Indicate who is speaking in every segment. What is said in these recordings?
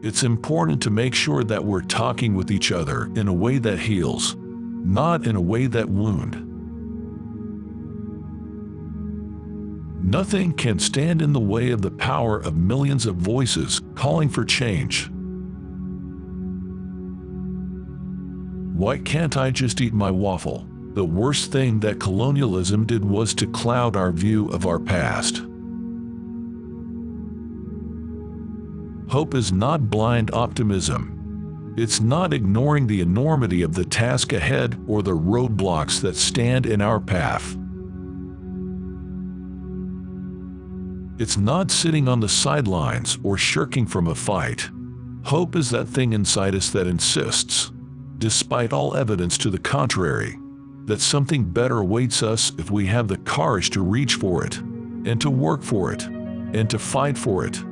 Speaker 1: It's important to make sure that we're talking with each other in a way that heals, not in a way that wounds. Nothing can stand in the way of the power of millions of voices calling for change. Why can't I just eat my waffle? The worst thing that colonialism did was to cloud our view of our past. Hope is not blind optimism. It's not ignoring the enormity of the task ahead or the roadblocks that stand in our path. It's not sitting on the sidelines or shirking from a fight. Hope is that thing inside us that insists, despite all evidence to the contrary, that something better awaits us if we have the courage to reach for it, and to work for it, and to fight for it.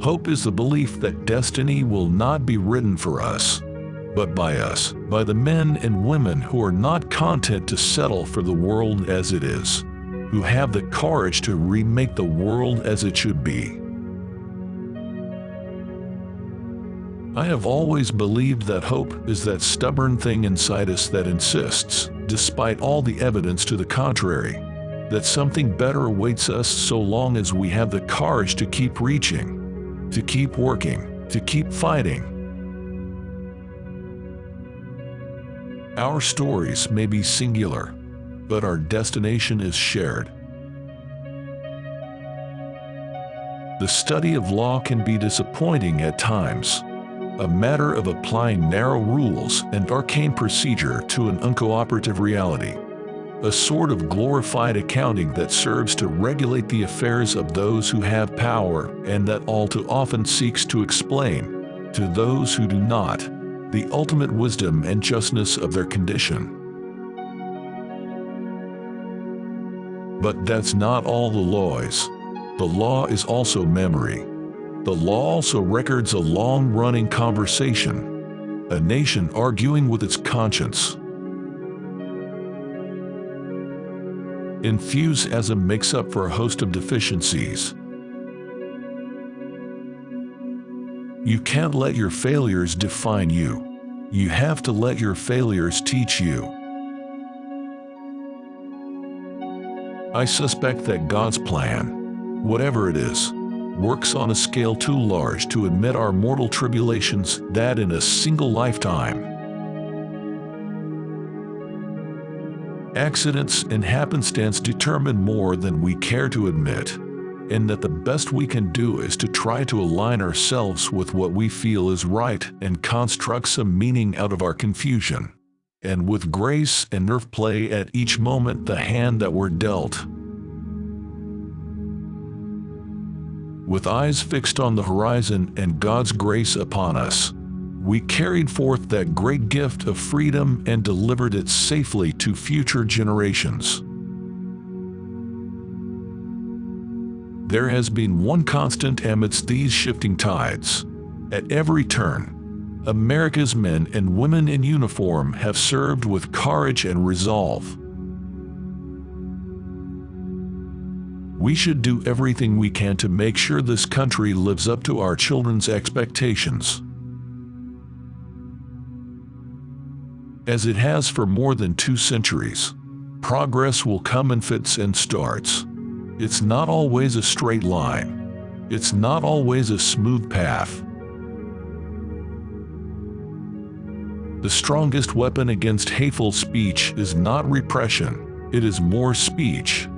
Speaker 1: Hope is the belief that destiny will not be written for us, but by us, by the men and women who are not content to settle for the world as it is, who have the courage to remake the world as it should be. I have always believed that hope is that stubborn thing inside us that insists, despite all the evidence to the contrary, that something better awaits us so long as we have the courage to keep reaching, to keep working, to keep fighting. Our stories may be singular, but our destination is shared. The study of law can be disappointing at times, a matter of applying narrow rules and arcane procedure to an uncooperative reality, a sort of glorified accounting that serves to regulate the affairs of those who have power and that all too often seeks to explain, to those who do not, the ultimate wisdom and justness of their condition. But that's not all the laws. The law is also memory. The law also records a long-running conversation, a nation arguing with its conscience. Enthusiasm makes up for a host of deficiencies. You can't let your failures define you. You have to let your failures teach you. I suspect that God's plan, whatever it is, works on a scale too large to admit our mortal tribulations that in a single lifetime. Accidents and happenstance determine more than we care to admit, and that the best we can do is to try to align ourselves with what we feel is right and construct some meaning out of our confusion, and with grace and nerve play at each moment the hand that we're dealt. With eyes fixed on the horizon and God's grace upon us, we carried forth that great gift of freedom and delivered it safely to future generations. There has been one constant amidst these shifting tides. At every turn, America's men and women in uniform have served with courage and resolve. We should do everything we can to make sure this country lives up to our children's expectations. As it has for more than 2 centuries, progress will come in fits and starts. It's not always a straight line. It's not always a smooth path. The strongest weapon against hateful speech is not repression, it is more speech.